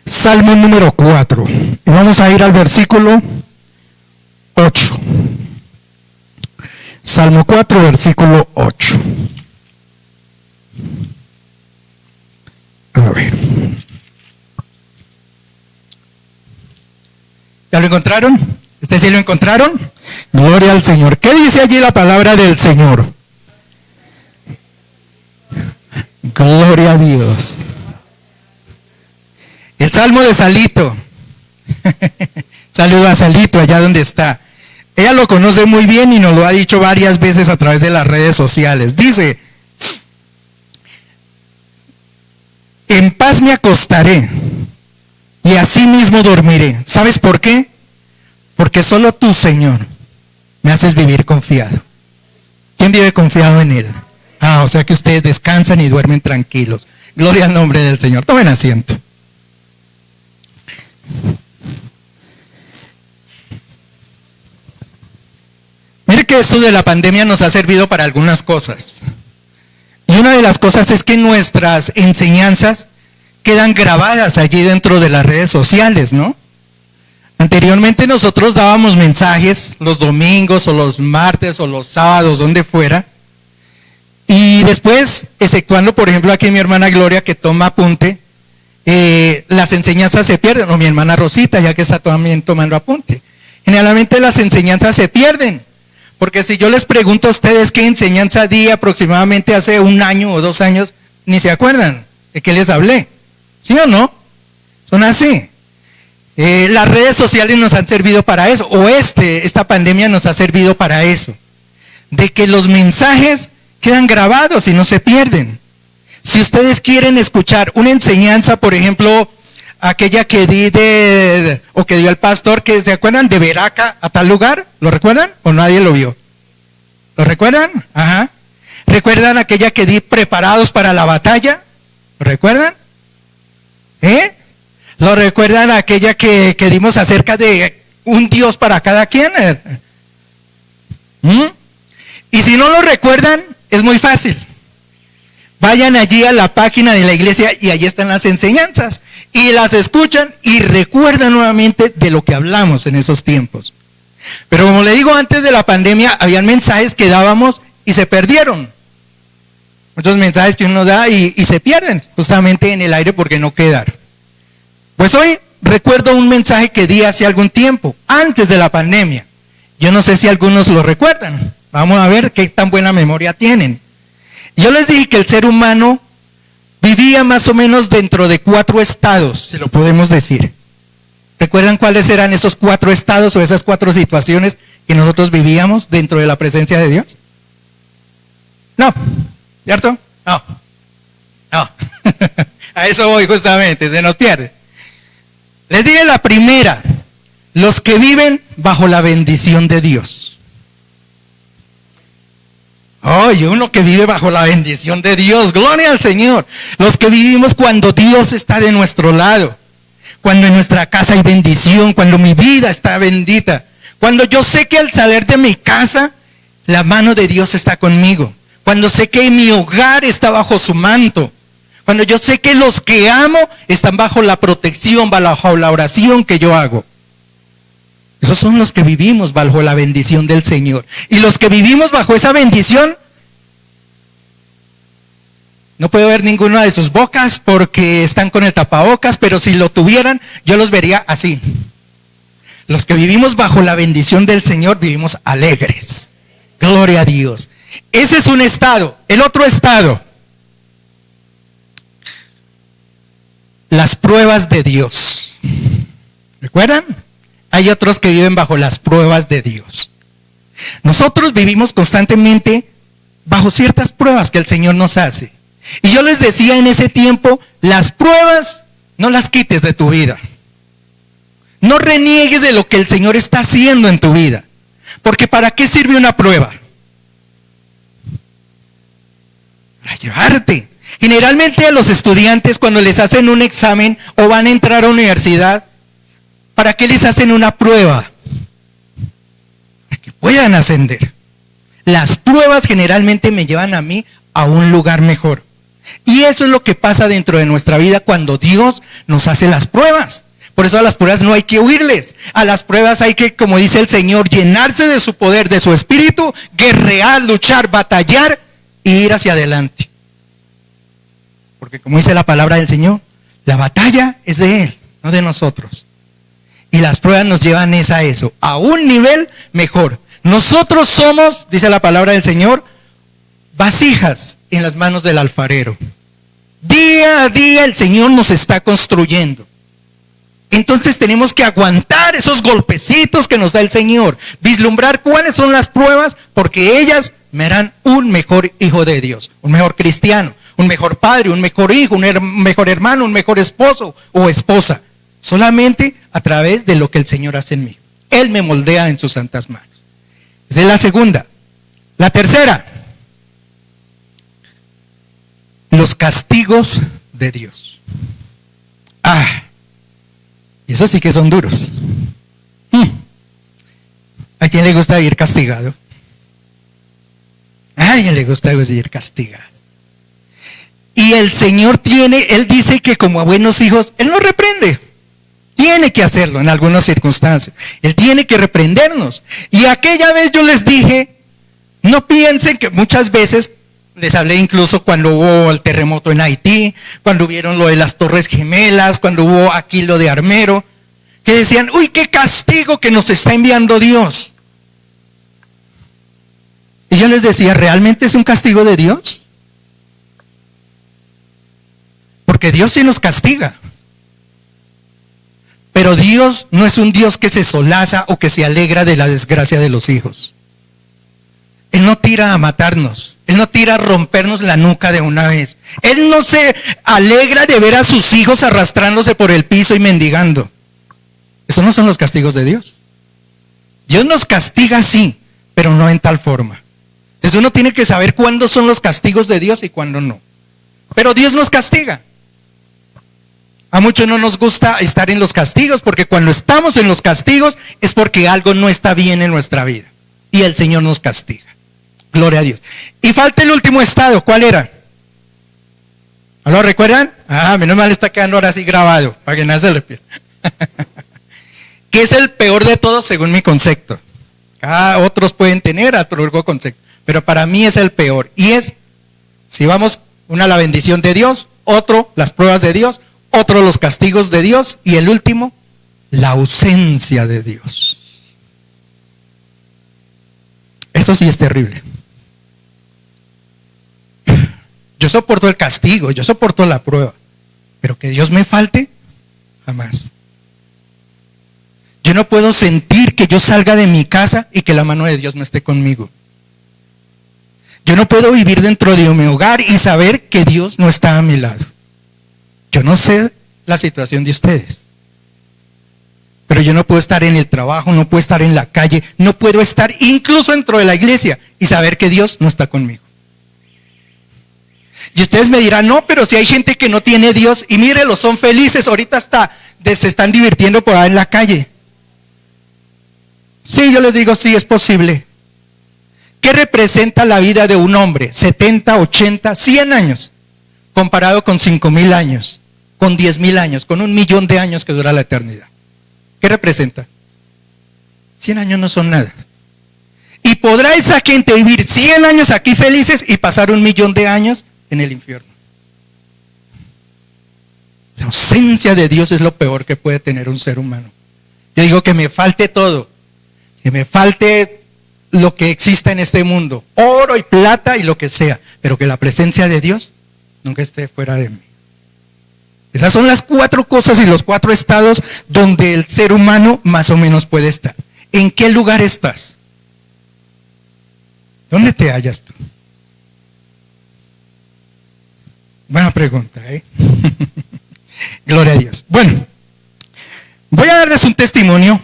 Salmo número 4. Y vamos a ir al versículo 8. Salmo 4, versículo 8. A ver. ¿Ya lo encontraron? ¿Este sí lo encontraron? Gloria al Señor. ¿Qué dice allí la palabra del Señor? Gloria a Dios. El Salmo de Salito. Saluda a Salito allá donde está. Ella lo conoce muy bien y nos lo ha dicho varias veces a través de las redes sociales. Dice: en paz me acostaré y así mismo dormiré. ¿Sabes por qué? Porque solo tú, Señor, me haces vivir confiado. ¿Quién vive confiado en Él? O sea que ustedes descansan y duermen tranquilos. Gloria al nombre del Señor. Tomen asiento. Mire que esto de la pandemia nos ha servido para algunas cosas. Y una de las cosas es que nuestras enseñanzas quedan grabadas allí dentro de las redes sociales, ¿no? Anteriormente nosotros dábamos mensajes los domingos o los martes o los sábados, donde fuera. Y después, exceptuando por ejemplo aquí mi hermana Gloria que toma apunte, las enseñanzas se pierden, o mi hermana Rosita ya que está también tomando apunte. Generalmente las enseñanzas se pierden, porque si yo les pregunto a ustedes qué enseñanza di aproximadamente hace 1 año o 2 años, ni se acuerdan de qué les hablé. ¿Sí o no? Son así. Las redes sociales nos han servido para eso, o esta pandemia nos ha servido para eso, de que los mensajes quedan grabados y no se pierden. Si ustedes quieren escuchar una enseñanza, por ejemplo, aquella que di o que dio el pastor, que se acuerdan de Veraca a tal lugar, ¿lo recuerdan? ¿O nadie lo vio? ¿Lo recuerdan? Ajá. ¿Recuerdan aquella que di preparados para la batalla? ¿Lo recuerdan? ¿Lo recuerdan aquella que dimos acerca de un Dios para cada quien? Y si no lo recuerdan, es muy fácil. Vayan allí a la página de la iglesia y allí están las enseñanzas. Y las escuchan y recuerdan nuevamente de lo que hablamos en esos tiempos. Pero como le digo, antes de la pandemia, habían mensajes que dábamos y se perdieron. Muchos mensajes que uno da y se pierden justamente en el aire porque no quedaron. Pues hoy recuerdo un mensaje que di hace algún tiempo, antes de la pandemia. Yo no sé si algunos lo recuerdan. Vamos a ver qué tan buena memoria tienen. Yo les dije que el ser humano vivía más o menos dentro de 4 estados, si lo podemos decir. ¿Recuerdan cuáles eran esos 4 estados o esas 4 situaciones que nosotros vivíamos dentro de la presencia de Dios? No, ¿cierto? No. A eso voy justamente, se nos pierde. Les dije la primera, los que viven bajo la bendición de Dios. Y uno que vive bajo la bendición de Dios, gloria al Señor. Los que vivimos cuando Dios está de nuestro lado, cuando en nuestra casa hay bendición, cuando mi vida está bendita, cuando yo sé que al salir de mi casa, la mano de Dios está conmigo, cuando sé que mi hogar está bajo su manto, cuando yo sé que los que amo están bajo la protección, bajo la oración que yo hago. Esos son los que vivimos bajo la bendición del Señor. Y los que vivimos bajo esa bendición, no puedo ver ninguna de sus bocas porque están con el tapabocas, pero si lo tuvieran, yo los vería así. Los que vivimos bajo la bendición del Señor, vivimos alegres. Gloria a Dios. Ese es un estado. El otro estado, las pruebas de Dios. ¿Recuerdan? Hay otros que viven bajo las pruebas de Dios. Nosotros vivimos constantemente bajo ciertas pruebas que el Señor nos hace. Y yo les decía en ese tiempo, las pruebas no las quites de tu vida. No reniegues de lo que el Señor está haciendo en tu vida. Porque ¿para qué sirve una prueba? Para llevarte. Generalmente a los estudiantes cuando les hacen un examen o van a entrar a la universidad, ¿para qué les hacen una prueba? Para que puedan ascender. Las pruebas generalmente me llevan a mí a un lugar mejor. Y eso es lo que pasa dentro de nuestra vida cuando Dios nos hace las pruebas. Por eso a las pruebas no hay que huirles. A las pruebas hay que, como dice el Señor, llenarse de su poder, de su espíritu, guerrear, luchar, batallar e ir hacia adelante. Porque como dice la palabra del Señor, la batalla es de Él, no de nosotros. Y las pruebas nos llevan a eso, a un nivel mejor. Nosotros somos, dice la palabra del Señor, vasijas en las manos del alfarero. Día a día el Señor nos está construyendo. Entonces tenemos que aguantar esos golpecitos que nos da el Señor, vislumbrar cuáles son las pruebas, porque ellas me harán un mejor hijo de Dios, un mejor cristiano, un mejor padre, un mejor hijo, un mejor hermano, un mejor esposo o esposa, solamente a través de lo que el Señor hace en mí. Él me moldea en sus santas manos. Esa es la segunda. La tercera, los castigos de Dios. Y eso sí que son duros. ¿A quién le gusta vivir castigado? ¿A quién le gusta vivir castigado? Y el Señor Él dice que como a buenos hijos, Él nos reprende. Tiene que hacerlo en algunas circunstancias. Él tiene que reprendernos. Y aquella vez yo les dije, no piensen que muchas veces, les hablé incluso cuando hubo el terremoto en Haití, cuando vieron lo de las Torres Gemelas, cuando hubo aquí lo de Armero, que decían, uy, qué castigo que nos está enviando Dios. Y yo les decía, ¿realmente es un castigo de Dios? Porque Dios sí nos castiga. Pero Dios no es un Dios que se solaza o que se alegra de la desgracia de los hijos. Él no tira a matarnos. Él no tira a rompernos la nuca de una vez. Él no se alegra de ver a sus hijos arrastrándose por el piso y mendigando. Esos no son los castigos de Dios. Dios nos castiga sí, pero no en tal forma. Entonces uno tiene que saber cuándo son los castigos de Dios y cuándo no. Pero Dios nos castiga. A muchos no nos gusta estar en los castigos, porque cuando estamos en los castigos es porque algo no está bien en nuestra vida. Y el Señor nos castiga. Gloria a Dios. Y falta el último estado. ¿Cuál era? ¿No lo recuerdan? Menos mal está quedando ahora así grabado, para que nadie se le pierda. Que es el peor de todos según mi concepto. Otros pueden tener otro concepto, pero para mí es el peor. Y es, si vamos, una la bendición de Dios, otro las pruebas de Dios, otro los castigos de Dios, y el último, la ausencia de Dios. Eso sí es terrible. Yo soporto el castigo, yo soporto la prueba, pero que Dios me falte, jamás. Yo no puedo sentir que yo salga de mi casa y que la mano de Dios no esté conmigo. Yo no puedo vivir dentro de mi hogar y saber que Dios no está a mi lado. Yo no sé la situación de ustedes, pero yo no puedo estar en el trabajo, no puedo estar en la calle, no puedo estar incluso dentro de la iglesia y saber que Dios no está conmigo. Y ustedes me dirán, no, pero si hay gente que no tiene Dios, y mírenlos, son felices, ahorita se están divirtiendo por ahí en la calle. Sí, yo les digo, sí, es posible. ¿Qué representa la vida de un hombre? 70, 80, 100 años, comparado con 5,000 años, con 10,000 años, con 1,000,000 de años que dura la eternidad. ¿Qué representa? 100 años no son nada. Y podrá esa gente vivir 100 años aquí felices y pasar 1,000,000 de años en el infierno. La ausencia de Dios es lo peor que puede tener un ser humano. Yo digo que me falte todo, que me falte lo que exista en este mundo, oro y plata y lo que sea, pero que la presencia de Dios nunca esté fuera de mí. Esas son las 4 cosas y los 4 estados donde el ser humano más o menos puede estar. ¿En qué lugar estás? ¿Dónde te hallas tú? Buena pregunta, ¿eh? Gloria a Dios. Bueno, voy a darles un testimonio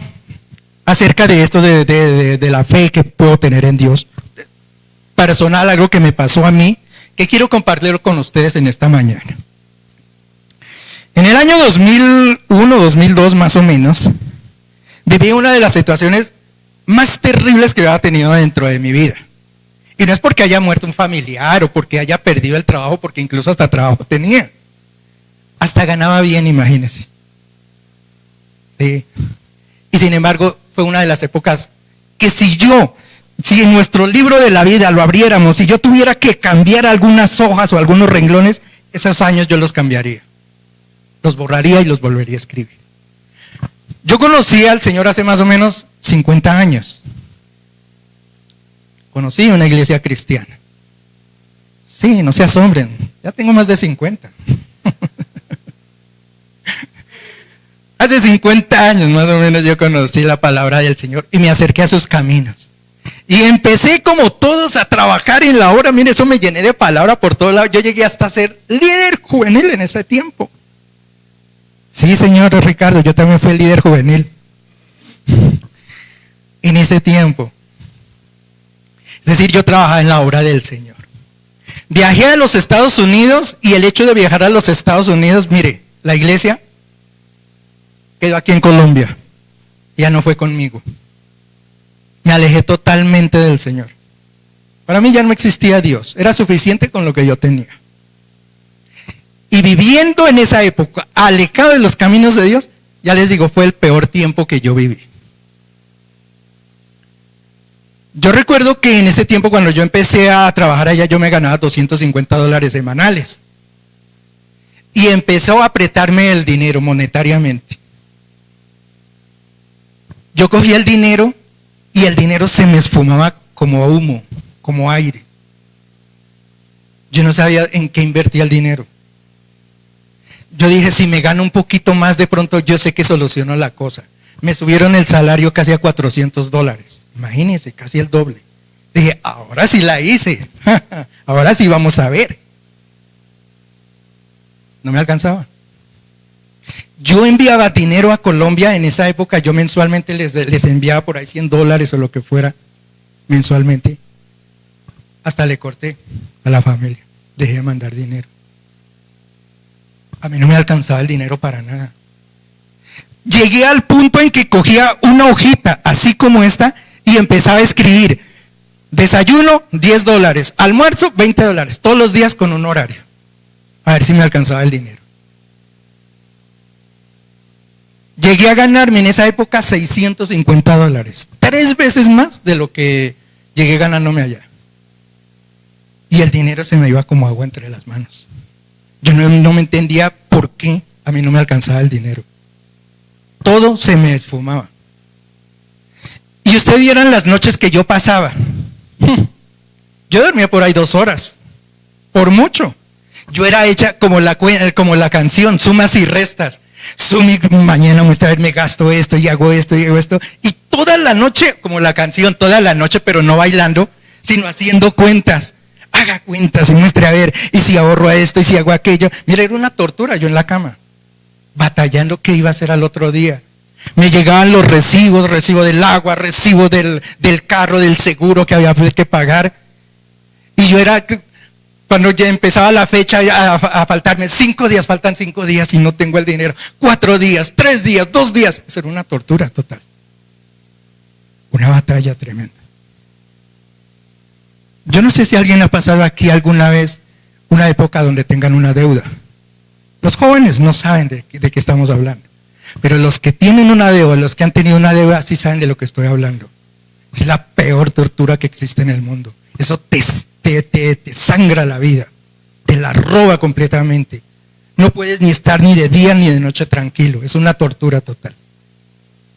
acerca de esto de la fe que puedo tener en Dios. Personal, algo que me pasó a mí, que quiero compartirlo con ustedes en esta mañana. En el año 2001, 2002 más o menos, viví una de las situaciones más terribles que había tenido dentro de mi vida. Y no es porque haya muerto un familiar o porque haya perdido el trabajo, porque incluso hasta trabajo tenía. Hasta ganaba bien, imagínense. Sí. Y sin embargo, fue una de las épocas que si en nuestro libro de la vida lo abriéramos, si yo tuviera que cambiar algunas hojas o algunos renglones, esos años yo los cambiaría. Los borraría y los volvería a escribir. Yo conocí al Señor hace más o menos 50 años. Conocí una iglesia cristiana. Sí, no se asombren, ya tengo más de 50. Hace 50 años más o menos yo conocí la palabra del Señor y me acerqué a sus caminos. Y empecé como todos a trabajar en la obra. Mire, eso me llené de palabra por todos lados. Yo llegué hasta ser líder juvenil en ese tiempo. Sí, señor Ricardo, yo también fui líder juvenil en ese tiempo. Es decir, yo trabajaba en la obra del Señor. Viajé a los Estados Unidos y el hecho de viajar a los Estados Unidos, mire, la iglesia quedó aquí en Colombia. Ya no fue conmigo. Me alejé totalmente del Señor. Para mí ya no existía Dios. Era suficiente con lo que yo tenía. Y viviendo en esa época, alejado de los caminos de Dios, ya les digo, fue el peor tiempo que yo viví. Yo recuerdo que en ese tiempo cuando yo empecé a trabajar allá, yo me ganaba $250 semanales. Y empezó a apretarme el dinero monetariamente. Yo cogía el dinero y el dinero se me esfumaba como humo, como aire. Yo no sabía en qué invertía el dinero. Yo dije, si me gano un poquito más, de pronto yo sé que soluciono la cosa. Me subieron el salario casi a $400. Imagínense, casi el doble. Dije, ahora sí la hice. Ahora sí vamos a ver. No me alcanzaba. Yo enviaba dinero a Colombia en esa época. Yo mensualmente les enviaba por ahí $100 o lo que fuera. Mensualmente. Hasta le corté a la familia. Dejé de mandar dinero. A mí no me alcanzaba el dinero para nada. Llegué al punto en que cogía una hojita, así como esta, y empezaba a escribir: desayuno, $10, almuerzo, $20, todos los días con un horario. A ver si me alcanzaba el dinero. Llegué a ganarme en esa época $650, 3 veces más de lo que llegué ganándome allá. Y el dinero se me iba como agua entre las manos. Yo no me entendía por qué a mí no me alcanzaba el dinero. Todo se me esfumaba. Y ustedes vieran las noches que yo pasaba. Yo dormía por ahí 2 horas, por mucho. Yo era hecha como la canción, sumas y restas. Mañana me gasto esto y hago esto y hago esto. Y toda la noche, como la canción, toda la noche, pero no bailando, sino haciendo cuentas. Haga cuentas y muestre a ver, y si ahorro a esto y si hago aquello. Mira, era una tortura yo en la cama, batallando qué iba a hacer al otro día. Me llegaban los recibos, recibo del agua, recibo del carro, del seguro que había que pagar. Y yo era, cuando ya empezaba la fecha a faltarme 5 días, faltan 5 días y no tengo el dinero. 4 días, 3 días, 2 días. Eso era una tortura total. Una batalla tremenda. Yo no sé si alguien ha pasado aquí alguna vez una época donde tengan una deuda. Los jóvenes no saben de qué estamos hablando, pero los que tienen una deuda, los que han tenido una deuda, sí saben de lo que estoy hablando. Es la peor tortura que existe en el mundo. Eso te sangra la vida, te la roba completamente. No puedes ni estar ni de día ni de noche tranquilo. Es una tortura total.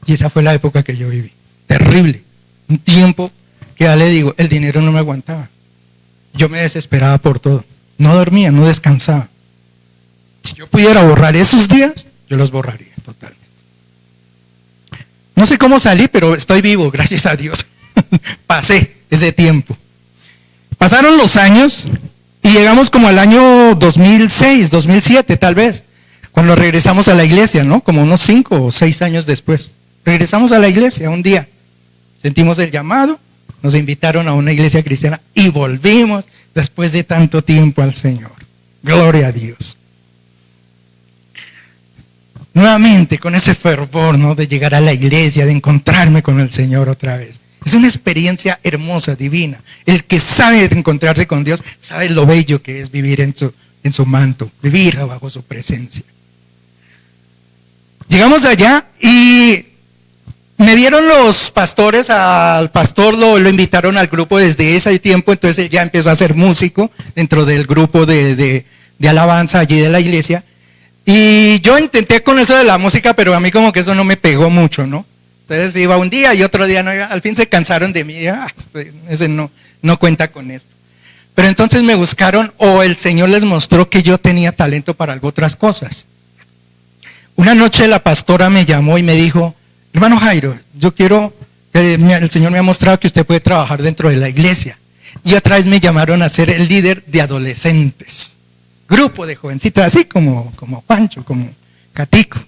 Y esa fue la época que yo viví. Terrible. Un tiempo que ya le digo, el dinero no me aguantaba. Yo me desesperaba por todo. No dormía, no descansaba. Si yo pudiera borrar esos días, yo los borraría totalmente. No sé cómo salí, pero estoy vivo, gracias a Dios. Pasé ese tiempo. Pasaron los años y llegamos como al año 2006, 2007 tal vez, cuando regresamos a la iglesia, ¿no? Como unos 5 o 6 años después. Regresamos a la iglesia un día. Sentimos el llamado. Nos invitaron a una iglesia cristiana y volvimos después de tanto tiempo al Señor. Gloria a Dios. Nuevamente con ese fervor, ¿no? De llegar a la iglesia, de encontrarme con el Señor otra vez. Es una experiencia hermosa, divina. El que sabe encontrarse con Dios, sabe lo bello que es vivir en su manto, vivir bajo su presencia. Llegamos allá y me vieron los pastores, al pastor lo invitaron al grupo desde ese tiempo, entonces él ya empezó a ser músico dentro del grupo de alabanza allí de la iglesia. Y yo intenté con eso de la música, pero a mí como que eso no me pegó mucho, ¿no? Entonces iba un día y otro día no iba. Al fin se cansaron de mí. Ese no cuenta con esto. Pero entonces me buscaron, o el Señor les mostró que yo tenía talento para algo otras cosas. Una noche la pastora me llamó y me dijo: hermano Jairo, yo quiero, el Señor me ha mostrado que usted puede trabajar dentro de la iglesia. Y otra vez me llamaron a ser el líder de adolescentes. Grupo de jovencitos, así como Pancho, como Catico.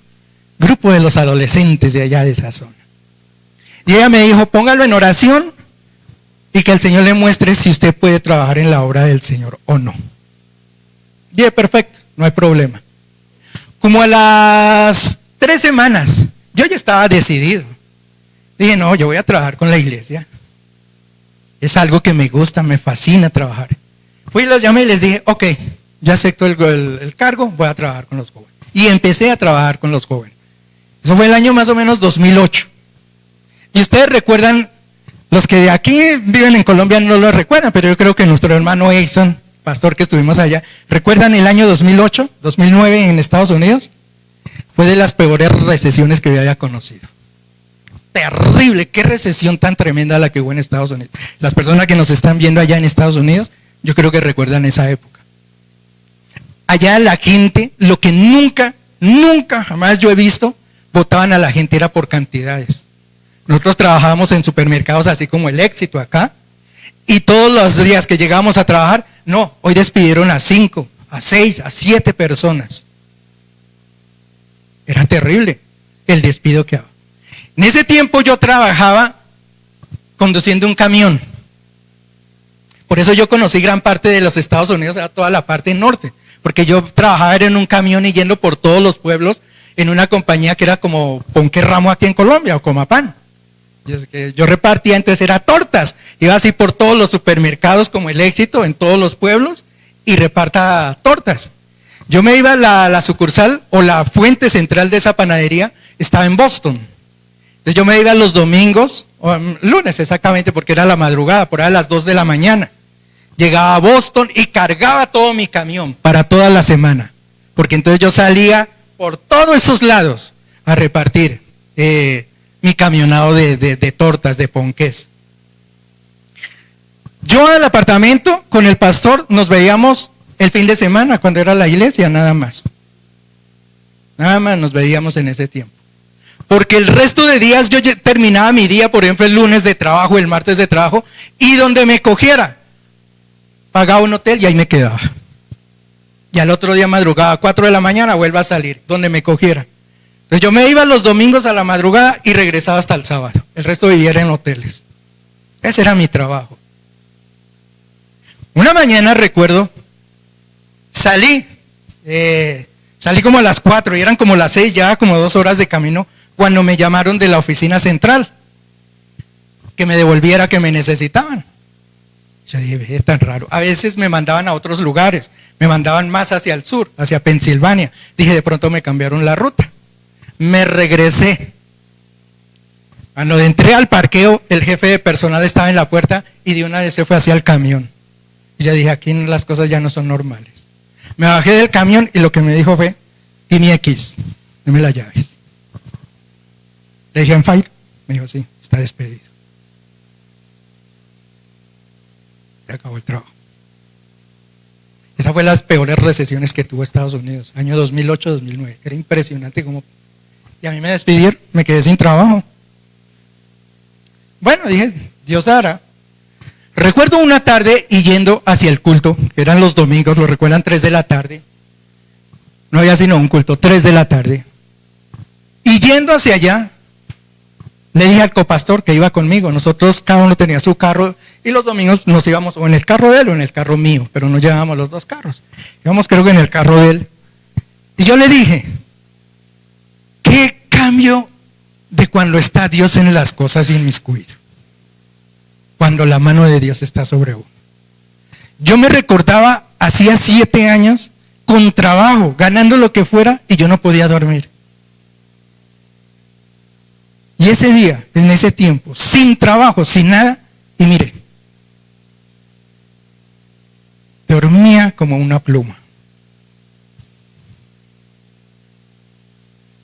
Grupo de los adolescentes de allá de esa zona. Y ella me dijo: póngalo en oración y que el Señor le muestre si usted puede trabajar en la obra del Señor o no. Dije: perfecto, no hay problema. Como a las 3 semanas, yo ya estaba decidido. Dije: no, yo voy a trabajar con la iglesia. Es algo que me gusta, me fascina trabajar. Fui y los llamé y les dije: ok, yo acepto el cargo, voy a trabajar con los jóvenes. Y empecé a trabajar con los jóvenes. Eso fue el año más o menos 2008. Y ustedes recuerdan, los que de aquí viven en Colombia no lo recuerdan, pero yo creo que nuestro hermano Edson, pastor que estuvimos allá, ¿recuerdan el año 2008, 2009 en Estados Unidos? Fue de las peores recesiones que yo haya conocido. Terrible, qué recesión tan tremenda la que hubo en Estados Unidos. Las personas que nos están viendo allá en Estados Unidos, yo creo que recuerdan esa época. Allá la gente, lo que nunca jamás yo he visto, votaban a la gente era por cantidades. Nosotros trabajábamos en supermercados así como el Éxito acá, y todos los días que llegábamos a trabajar, no, hoy despidieron a 5, a 6, a 7 personas. Era terrible el despido que había. En ese tiempo yo trabajaba conduciendo un camión. Por eso yo conocí gran parte de los Estados Unidos, a toda la parte norte, porque yo trabajaba en un camión y yendo por todos los pueblos en una compañía que era como Ponqué Ramo aquí en Colombia, o Comapán. Yo repartía, entonces era tortas, iba así por todos los supermercados como el Éxito, en todos los pueblos, y reparta tortas. Yo me iba a la sucursal o la fuente central de esa panadería, estaba en Boston. Entonces yo me iba los domingos, o lunes exactamente, porque era la madrugada, por ahí a las 2 de la mañana. Llegaba a Boston y cargaba todo mi camión para toda la semana, porque entonces yo salía por todos esos lados a repartir mi camionado de tortas, de ponqués. Yo al apartamento con el pastor nos veíamos el fin de semana cuando era la iglesia, nada más. Nada más nos veíamos en ese tiempo. Porque el resto de días yo terminaba mi día, por ejemplo, el lunes de trabajo, el martes de trabajo, y donde me cogiera, pagaba un hotel y ahí me quedaba. Y al otro día madrugada, a 4 de la mañana, vuelva a salir, donde me cogiera. Entonces yo me iba los domingos a la madrugada y regresaba hasta el sábado. El resto vivía en hoteles. Ese era mi trabajo. Una mañana recuerdo, salí como a las 4 y eran como las 6, ya como 2 horas de camino, cuando me llamaron de la oficina central, que me devolviera, que me necesitaban. Yo dije: es tan raro. A veces me mandaban a otros lugares, me mandaban más hacia el sur, hacia Pensilvania. Dije: de pronto me cambiaron la ruta. Me regresé. Cuando entré al parqueo, el jefe de personal estaba en la puerta y de una vez se fue hacia el camión. Y ya dije: aquí las cosas ya no son normales. Me bajé del camión y lo que me dijo fue: Timmy X, deme las llaves. Le dije: ¿en fire? Me dijo: sí, está despedido. Se acabó el trabajo. Esa fue las peores recesiones que tuvo Estados Unidos, año 2008-2009. Era impresionante como... Y a mí me despidieron, me quedé sin trabajo. Bueno, dije: Dios dará. Recuerdo una tarde y yendo hacia el culto, que eran los domingos, lo recuerdan, 3 de la tarde. No había sino un culto, 3 de la tarde. Y yendo hacia allá, le dije al copastor que iba conmigo. Nosotros, cada uno tenía su carro y los domingos nos íbamos o en el carro de él o en el carro mío, pero no llevábamos los 2 carros. Íbamos, creo que en el carro de él. Y yo le dije: ¿qué cambio de cuando está Dios en las cosas inmiscuido? cuando la mano de Dios está sobre uno. Yo me recordaba, hacía 7 años, con trabajo, ganando lo que fuera, y yo no podía dormir. Y ese día, en ese tiempo, sin trabajo, sin nada, y mire, dormía como una pluma.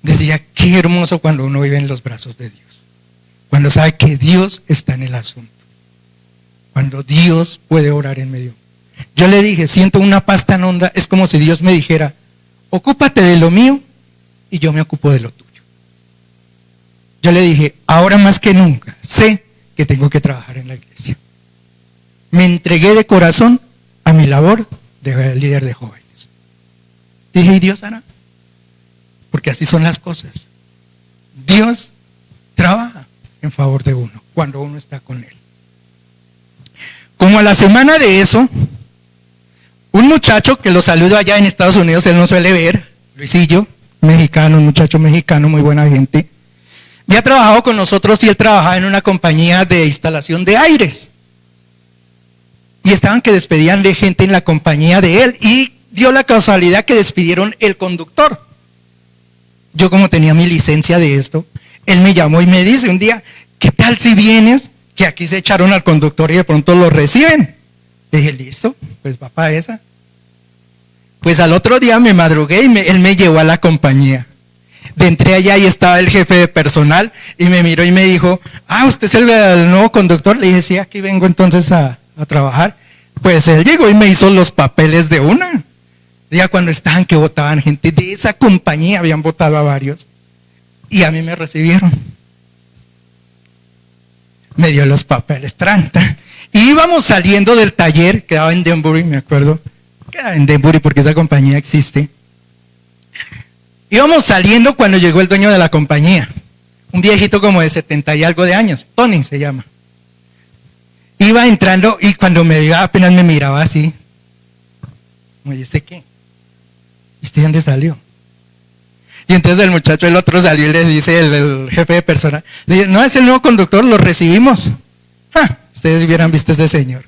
Decía, qué hermoso cuando uno vive en los brazos de Dios, cuando sabe que Dios está en el asunto, cuando Dios puede orar en medio. Yo le dije, siento una paz tan honda, es como si Dios me dijera, ocúpate de lo mío y yo me ocupo de lo tuyo. Yo le dije, ahora más que nunca, sé que tengo que trabajar en la iglesia. Me entregué de corazón a mi labor de líder de jóvenes. Dije, ¿y Dios hará? Porque así son las cosas. Dios trabaja en favor de uno, cuando uno está con Él. Como a la semana de eso, un muchacho que lo saludo allá en Estados Unidos, él no suele ver, Luisillo, mexicano, un muchacho mexicano, muy buena gente, había trabajado con nosotros y él trabajaba en una compañía de instalación de aires. Y estaban que despedían de gente en la compañía de él y dio la casualidad que despidieron el conductor. Yo como tenía mi licencia de esto, él me llamó y me dice un día, ¿qué tal si vienes? Que aquí se echaron al conductor y de pronto lo reciben. Le dije, listo, pues va para esa. Pues al otro día me madrugué y él me llevó a la compañía. Entré allá y estaba el jefe de personal y me miró y me dijo, ¿usted es el nuevo conductor? Le dije, sí, aquí vengo entonces a trabajar. Pues él llegó y me hizo los papeles de una. Ya cuando estaban que votaban gente de esa compañía, habían votado a varios. Y a mí me recibieron. Me dio los papeles, tranta. Y íbamos saliendo del taller, quedaba en Denbury, me acuerdo. Quedaba en Denbury porque esa compañía existe. Íbamos saliendo cuando llegó el dueño de la compañía. Un viejito como de 70 y algo de años, Tony se llama. Iba entrando y cuando me vio apenas me miraba así. Oye, ¿este qué? ¿Este dónde salió? Y entonces el muchacho, el otro salió y le dice, el jefe de personal, le dice, no, es el nuevo conductor, lo recibimos. Ustedes hubieran visto a ese señor.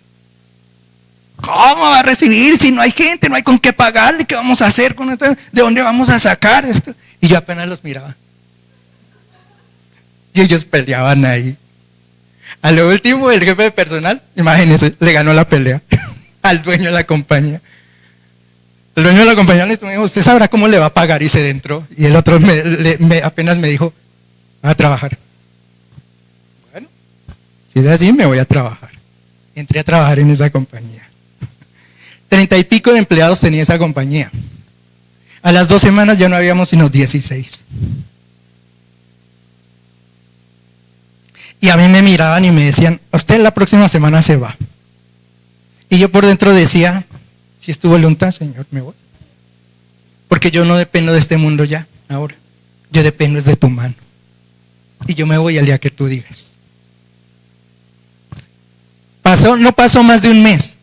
¿Cómo va a recibir si no hay gente, no hay con qué pagarle? ¿Qué vamos a hacer con esto? ¿De dónde vamos a sacar esto? Y yo apenas los miraba. Y ellos peleaban ahí. A lo último, el jefe de personal, imagínense, le ganó la pelea al dueño de la compañía. El dueño de la compañía le dijo, usted sabrá cómo le va a pagar, y se entró. Y el otro apenas me dijo, va a trabajar. Bueno, si es así, me voy a trabajar. Entré a trabajar en esa compañía. 30 y pico de empleados tenía esa compañía. A las 2 semanas ya no habíamos sino 16. Y a mí me miraban y me decían, usted la próxima semana se va. Y yo por dentro decía, si es tu voluntad, Señor, me voy. Porque yo no dependo de este mundo ya, ahora. Yo dependo de tu mano. Y yo me voy al día que tú digas. No pasó más de un mes.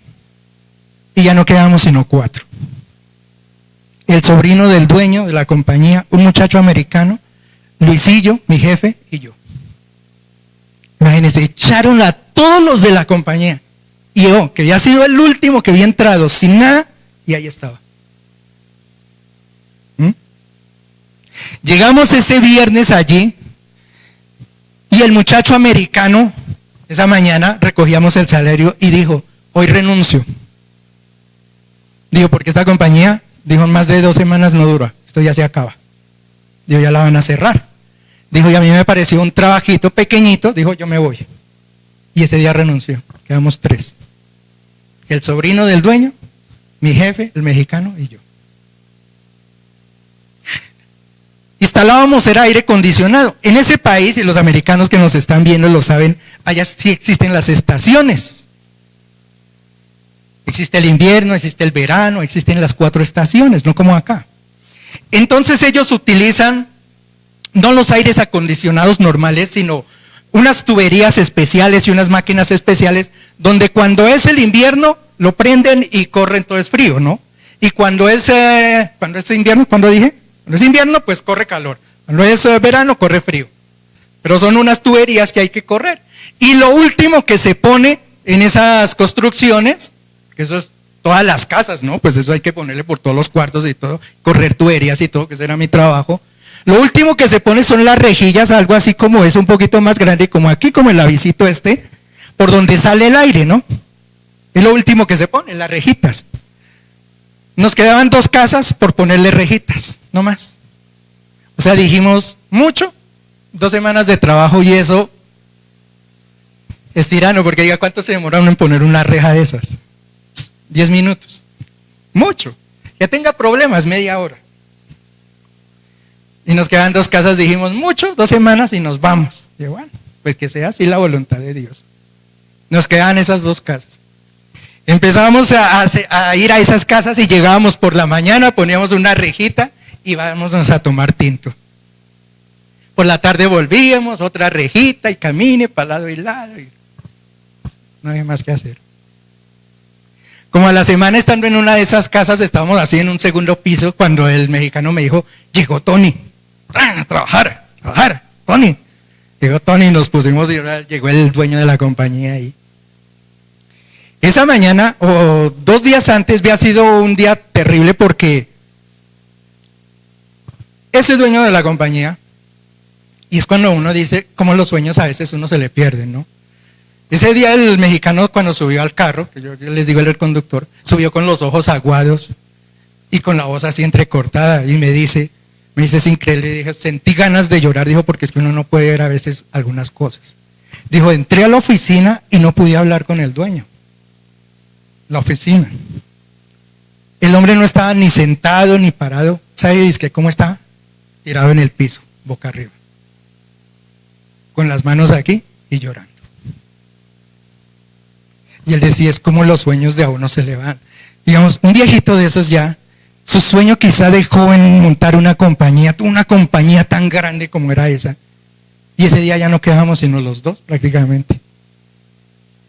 Y ya no quedamos sino 4. El sobrino del dueño de la compañía, un muchacho americano, Luisillo, mi jefe, y yo. Imagínense, echaron a todos los de la compañía. Y yo, que había sido el último que había entrado sin nada, y ahí estaba. Llegamos ese viernes allí, y el muchacho americano, esa mañana recogíamos el salario y dijo, hoy renuncio. Digo, porque esta compañía, dijo, en más de 2 semanas no dura, esto ya se acaba. Digo, ya la van a cerrar. Dijo, y a mí me pareció un trabajito pequeñito, dijo, yo me voy. Y ese día renunció, quedamos 3. El sobrino del dueño, mi jefe, el mexicano y yo. Instalábamos era aire acondicionado. En ese país, y los americanos que nos están viendo lo saben, allá sí existen las estaciones. Existe el invierno, existe el verano, existen las 4 estaciones, no como acá. Entonces ellos utilizan no los aires acondicionados normales, sino unas tuberías especiales y unas máquinas especiales, donde cuando es el invierno lo prenden y corren, todo es frío, ¿no? Y cuando es invierno, ¿cuándo dije? Cuando es invierno, pues corre calor. Cuando es verano, corre frío. Pero son unas tuberías que hay que correr. Y lo último que se pone en esas construcciones, que eso es todas las casas, ¿no? Pues eso hay que ponerle por todos los cuartos y todo, correr tuberías y todo, que ese era mi trabajo. Lo último que se pone son las rejillas, algo así como es un poquito más grande, como aquí, como el avisito por donde sale el aire, ¿no? Es lo último que se pone, las rejitas. Nos quedaban 2 casas por ponerle rejitas, no más. O sea, dijimos, mucho, 2 semanas de trabajo y eso es tirano, porque diga, ¿cuánto se demora uno en poner una reja de esas? 10 minutos. Mucho. Que tenga problemas, media hora. Y nos quedan 2 casas, dijimos, mucho, 2 semanas y nos vamos. Y bueno, pues que sea así la voluntad de Dios. Nos quedan esas 2 casas. Empezamos a ir a esas casas y llegábamos por la mañana, poníamos una rejita y íbamos a tomar tinto. Por la tarde volvíamos, otra rejita y camine para lado y lado. Y no había más que hacer. Como a la semana estando en una de esas casas, estábamos así en un segundo piso cuando el mexicano me dijo, llegó Tony, a trabajar, Tony. Llegó Tony y nos pusimos y ahora llegó el dueño de la compañía ahí. Esa mañana o 2 días antes había sido un día terrible porque ese dueño de la compañía, y es cuando uno dice cómo los sueños a veces uno se le pierden, ¿no? Ese día el mexicano cuando subió al carro, que yo les digo el conductor, subió con los ojos aguados y con la voz así entrecortada y me dice, es increíble, dije, sentí ganas de llorar, dijo, porque es que uno no puede ver a veces algunas cosas. Dijo, entré a la oficina y no pude hablar con el dueño. La oficina. El hombre no estaba ni sentado ni parado. ¿Sabe cómo estaba? Tirado en el piso, boca arriba. Con las manos aquí y llorando. Y él decía, es como los sueños de a uno se le van. Digamos, un viejito de esos ya, su sueño quizá de joven montar una compañía, tuvo una compañía tan grande como era esa. Y ese día ya no quedábamos sino los 2 prácticamente.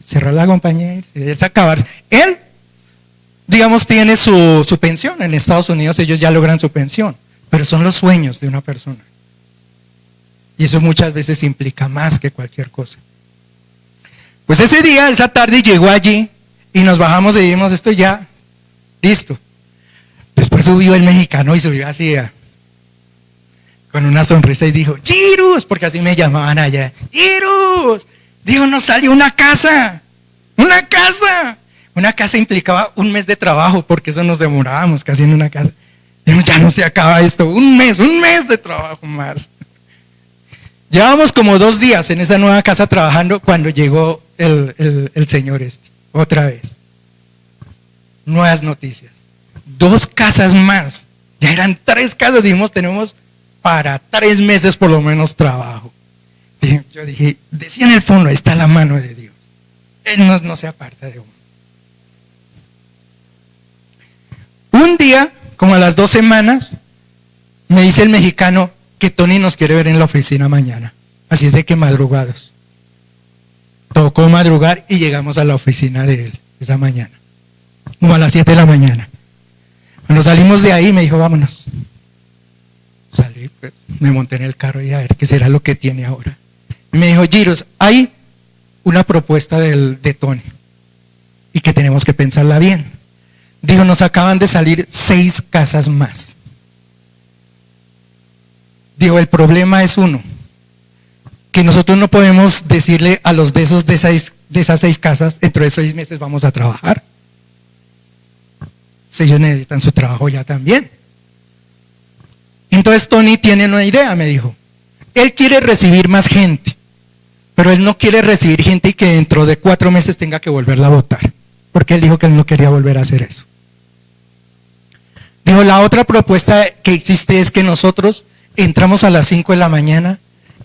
Cerrar la compañía y es acabarse. Él, digamos, tiene su pensión. En Estados Unidos ellos ya logran su pensión, pero son los sueños de una persona. Y eso muchas veces implica más que cualquier cosa. Pues ese día, esa tarde llegó allí y nos bajamos y dijimos, esto ya, listo. Después subió el mexicano y subió así con una sonrisa y dijo, Girus, porque así me llamaban allá, Girus. Dijo, nos salió una casa. Una casa implicaba 1 mes de trabajo, porque eso nos demorábamos casi en una casa. Dijimos, ya no se acaba esto, un mes de trabajo más. Llevábamos como 2 días en esa nueva casa trabajando cuando llegó el señor otra vez. Nuevas noticias. 2 casas más. Ya eran 3 casas, dijimos, tenemos para 3 meses por lo menos trabajo. Yo dije, decía en el fondo, está la mano de Dios. Él no se aparta de uno. Un día, como a las 2 semanas, me dice el mexicano que Tony nos quiere ver en la oficina mañana. Así es de que madrugados. Tocó madrugar y llegamos a la oficina de él esa mañana. Como a las 7 de la mañana. Cuando salimos de ahí me dijo, vámonos. Salí, pues, me monté en el carro y a ver qué será lo que tiene ahora. Y me dijo, Giros, hay una propuesta de Tony y que tenemos que pensarla bien. Dijo, nos acaban de salir 6 casas más. Dijo, el problema es uno, que nosotros no podemos decirle a los de esas 6 casas, dentro de 6 meses vamos a trabajar. Si ellos necesitan su trabajo ya también. Entonces Tony tiene una idea, me dijo. Él quiere recibir más gente, pero él no quiere recibir gente y que dentro de 4 meses tenga que volverla a votar, porque él dijo que él no quería volver a hacer eso. Dijo, la otra propuesta que existe es que nosotros entramos a las 5 de la mañana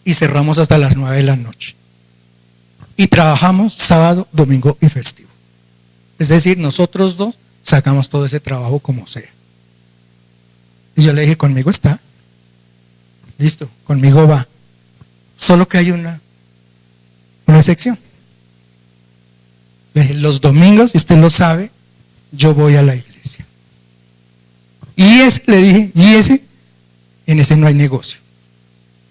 y cerramos hasta las 9 de la noche. Y trabajamos sábado, domingo y festivo. Es decir, nosotros 2 sacamos todo ese trabajo como sea. Y yo le dije, conmigo está. Listo, conmigo va. Solo que hay una excepción. Le dije, los domingos, y usted lo sabe, yo voy a la iglesia. Y le dije, en ese no hay negocio.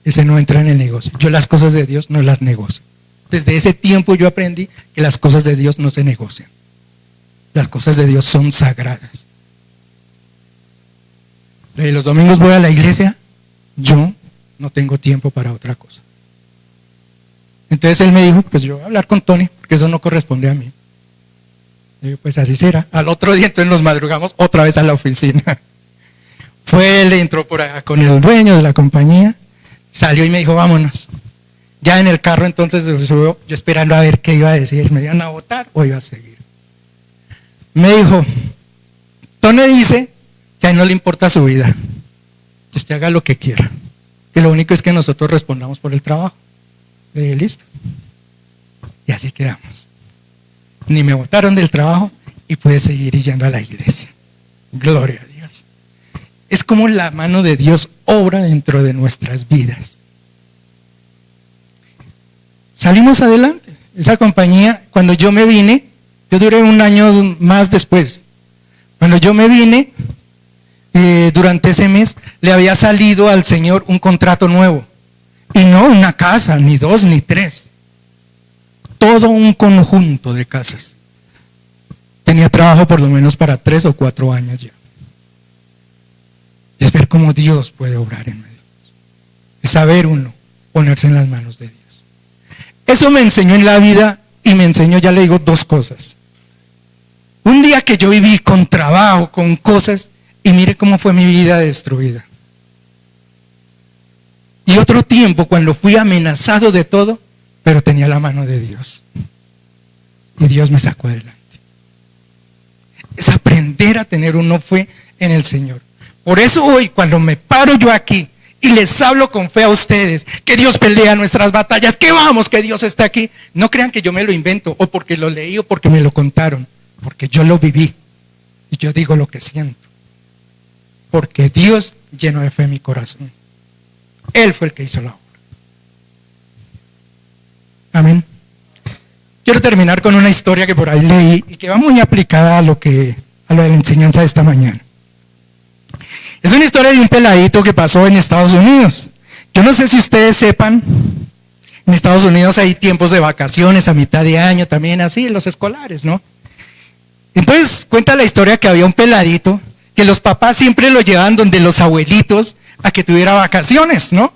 Ese no entra en el negocio. Yo las cosas de Dios no las negocio. Desde ese tiempo yo aprendí que las cosas de Dios no se negocian. Las cosas de Dios son sagradas. Los domingos voy a la iglesia, yo no tengo tiempo para otra cosa. Entonces él me dijo, pues yo voy a hablar con Tony, porque eso no corresponde a mí. Y yo, pues así será. Al otro día entonces nos madrugamos otra vez a la oficina. Fue él, entró por acá con el dueño de la compañía, salió y me dijo, vámonos. Ya en el carro entonces se subió, yo esperando a ver qué iba a decir, me iban a votar o iba a seguir. Me dijo, Tony dice que a él no le importa su vida, que usted haga lo que quiera, que lo único es que nosotros respondamos por el trabajo. Le dije, listo. Y así quedamos. Ni me botaron del trabajo y pude seguir yendo a la iglesia. Gloria a Dios. Es como la mano de Dios obra dentro de nuestras vidas. Salimos adelante. Esa compañía, cuando yo me vine, yo duré un año más después. Cuando yo me vine, durante ese mes, le había salido al Señor un contrato nuevo. Y no una casa, ni dos, ni tres. Todo un conjunto de casas. Tenía trabajo por lo menos para 3 o 4 años ya. Es ver cómo Dios puede obrar en medio. Es saber uno ponerse en las manos de Dios. Eso me enseñó en la vida y me enseñó, ya le digo, 2 cosas. Un día que yo viví con trabajo, con cosas, y mire cómo fue mi vida destruida. Y otro tiempo cuando fui amenazado de todo, pero tenía la mano de Dios. Y Dios me sacó adelante. Es aprender a tener un no fue en el Señor. Por eso hoy, cuando me paro yo aquí y les hablo con fe a ustedes, que Dios pelea nuestras batallas, que vamos, que Dios está aquí, no crean que yo me lo invento, o porque lo leí, o porque me lo contaron, porque yo lo viví, y yo digo lo que siento, porque Dios llenó de fe mi corazón. Él fue el que hizo la obra. Amén. Quiero terminar con una historia que por ahí leí y que va muy aplicada a lo de la enseñanza de esta mañana. Es una historia de un peladito que pasó en Estados Unidos. Yo no sé si ustedes sepan, en Estados Unidos hay tiempos de vacaciones a mitad de año también, así, los escolares, ¿no? Entonces cuenta la historia que había un peladito que los papás siempre lo llevaban donde los abuelitos a que tuviera vacaciones, ¿no?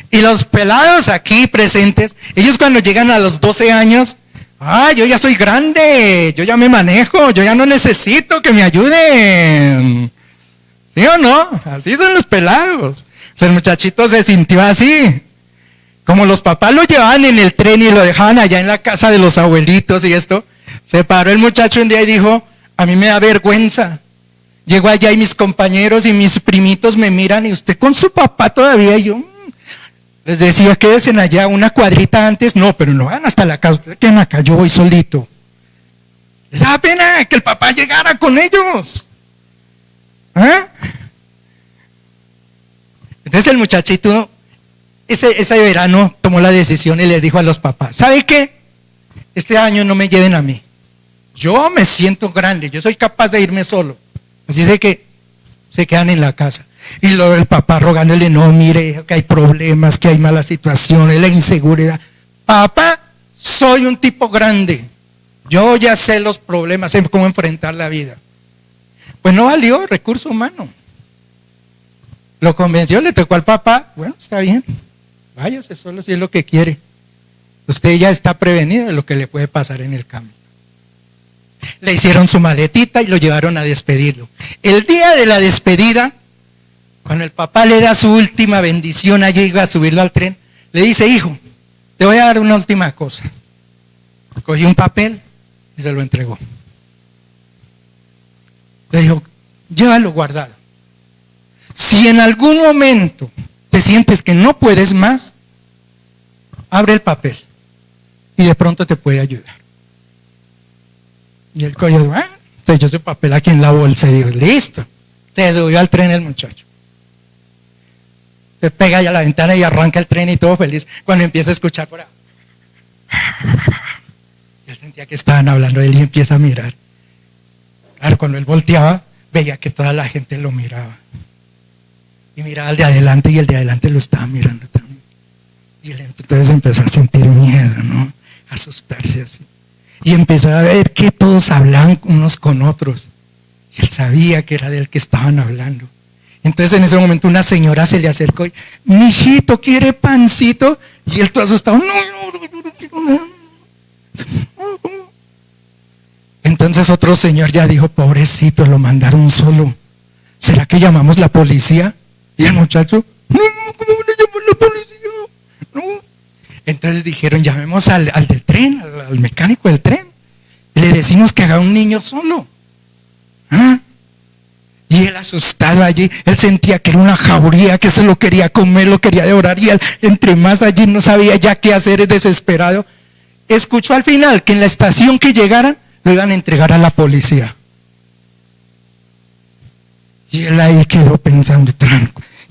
Y los pelados aquí presentes, ellos cuando llegan a los 12 años, yo ya soy grande, yo ya me manejo, yo ya no necesito que me ayuden. ¿Sí o no? Así son los pelados. O sea, el muchachito se sintió así. Como los papás lo llevaban en el tren y lo dejaban allá en la casa de los abuelitos y esto, se paró el muchacho un día y dijo, a mí me da vergüenza. Llego allá y mis compañeros y mis primitos me miran y usted con su papá todavía. Y yo les decía, quédense allá una cuadrita antes. No, pero no van hasta la casa, ustedes quedan acá, yo voy solito. Les da pena que el papá llegara con ellos. Entonces el muchachito ese verano tomó la decisión y le dijo a los papás, ¿sabe qué? Este año no me lleven a mí, yo me siento grande, yo soy capaz de irme solo, así es que se quedan en la casa. Y luego el papá rogándole, no, mire que hay problemas, que hay malas situaciones, la inseguridad. Papá, soy un tipo grande, yo ya sé los problemas, sé cómo enfrentar la vida. Pues no valió, recurso humano. Lo convenció, le tocó al papá, bueno, está bien, váyase solo si es lo que quiere. Usted ya está prevenido de lo que le puede pasar en el camino. Le hicieron su maletita y lo llevaron a despedirlo. El día de la despedida, cuando el papá le da su última bendición, allí iba a subirlo al tren, le dice, hijo, te voy a dar una última cosa. Cogió un papel y se lo entregó. Le dijo, llévalo guardado. Si en algún momento te sientes que no puedes más, abre el papel y de pronto te puede ayudar. Y el cogió, se echó ese papel aquí en la bolsa y dijo, listo. Se subió al tren el muchacho. Se pega ya a la ventana y arranca el tren y todo feliz. Cuando empieza a escuchar por ahí, y él sentía que estaban hablando de él y empieza a mirar. Claro, cuando él volteaba, veía que toda la gente lo miraba. Y miraba al de adelante y el de adelante lo estaba mirando también. Y él entonces empezó a sentir miedo, ¿no? A asustarse así. Y empezó a ver que todos hablaban unos con otros. Y él sabía que era de él que estaban hablando. Entonces en ese momento una señora se le acercó y, mijito, ¿quiere pancito? Y él todo asustado, no quiero nada. Entonces otro señor ya dijo, pobrecito, lo mandaron solo. ¿Será que llamamos la policía? Y el muchacho, no, ¿cómo le llamamos la policía? No. Entonces dijeron, llamemos al del tren, al mecánico del tren. Y le decimos que haga un niño solo. ¿Ah? Y él asustado allí, él sentía que era una jauría, que se lo quería comer, lo quería devorar. Y él, entre más allí, no sabía ya qué hacer, es desesperado. Escuchó al final que en la estación que llegaran, lo iban a entregar a la policía. Y él ahí quedó pensando,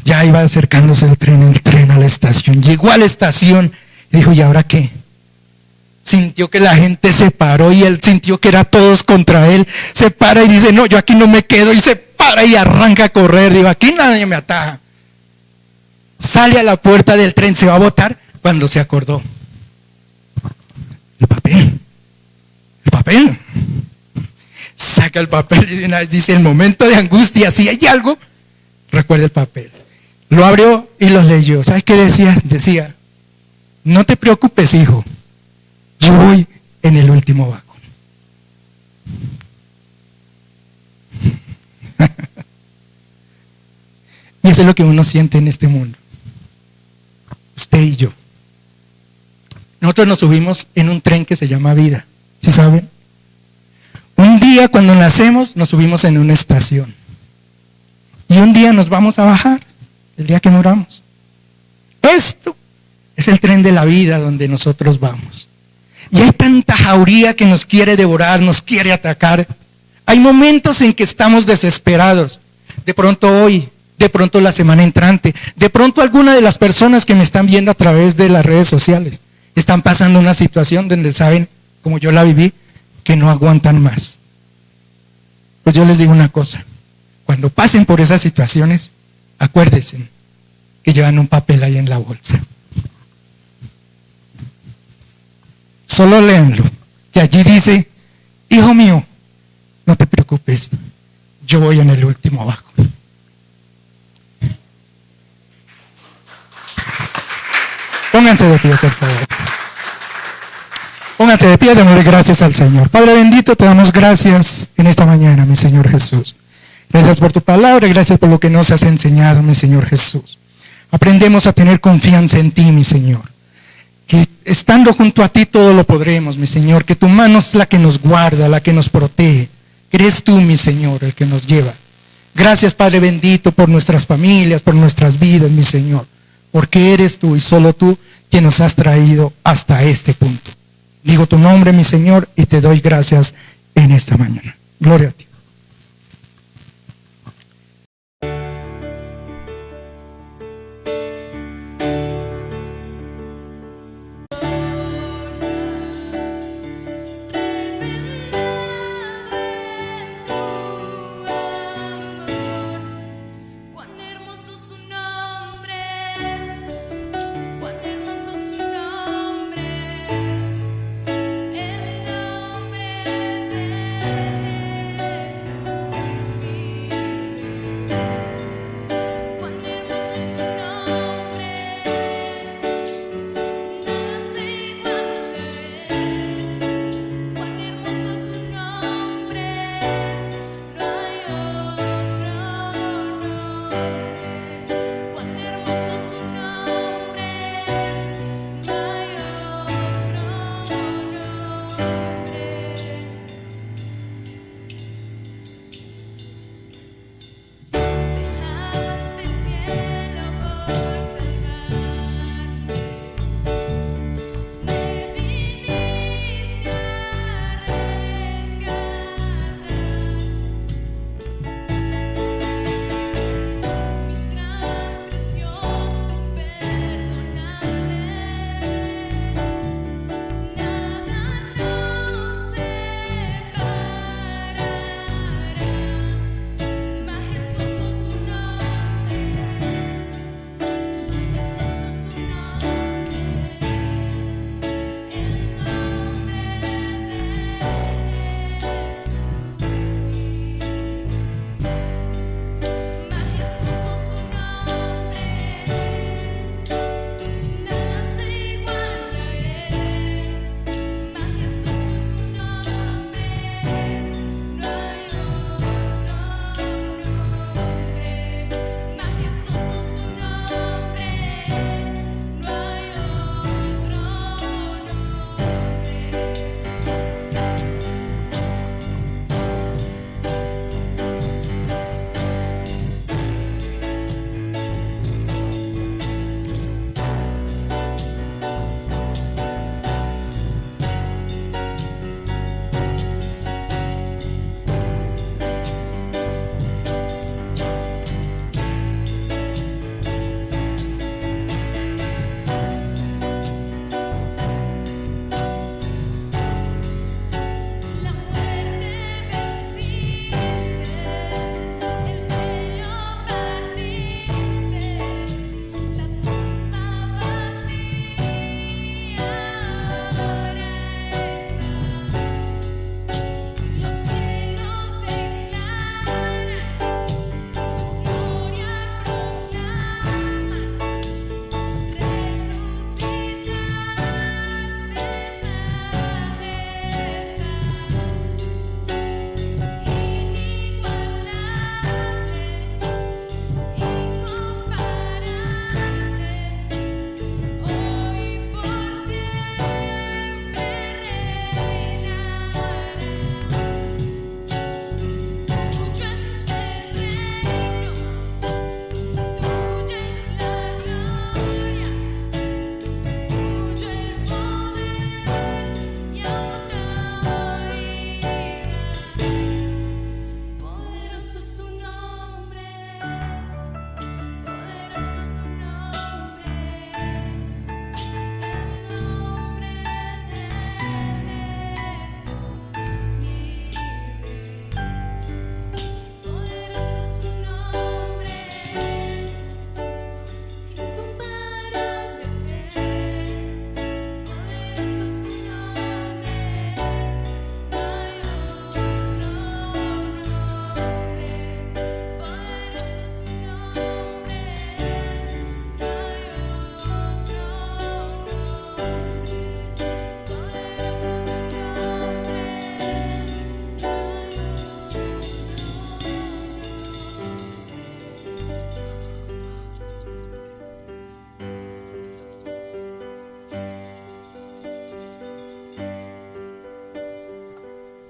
ya iba acercándose el tren a la estación. Llegó a la estación y dijo, ¿y ahora qué? Sintió que la gente se paró y él sintió que era todos contra él. Se para y dice, no, yo aquí no me quedo. Y se para y arranca a correr. Digo, aquí nadie me ataja. Sale a la puerta del tren, se va a botar cuando se acordó. El papel. Saca el papel y de una vez dice, el momento de angustia, si hay algo, recuerda el papel. Lo abrió y lo leyó. ¿Sabes qué decía? Decía, no te preocupes, hijo, yo voy en el último vagón. Y eso es lo que uno siente en este mundo. Usted y yo. Nosotros nos subimos en un tren que se llama vida. ¿Sí saben? Un día cuando nacemos nos subimos en una estación. Y un día nos vamos a bajar, el día que muramos. Esto es el tren de la vida donde nosotros vamos. Y hay tanta jauría que nos quiere devorar, nos quiere atacar. Hay momentos en que estamos desesperados. De pronto hoy, de pronto la semana entrante, de pronto alguna de las personas que me están viendo a través de las redes sociales están pasando una situación donde saben, como yo la viví, que no aguantan más. Pues yo les digo una cosa, cuando pasen por esas situaciones, acuérdense que llevan un papel ahí en la bolsa. Solo léanlo, que allí dice, hijo mío, no te preocupes, yo voy en el último vagón. Pónganse de pie, por favor. Pónganse de pie, démosle gracias al Señor. Padre bendito, te damos gracias en esta mañana, mi Señor Jesús. Gracias por tu palabra, gracias por lo que nos has enseñado, mi Señor Jesús. Aprendemos a tener confianza en ti, mi Señor. Que estando junto a ti todo lo podremos, mi Señor. Que tu mano es la que nos guarda, la que nos protege. Eres tú, mi Señor, el que nos lleva. Gracias, Padre bendito, por nuestras familias, por nuestras vidas, mi Señor. Porque eres tú y solo tú quien nos has traído hasta este punto. Digo tu nombre, mi Señor, y te doy gracias en esta mañana. Gloria a ti.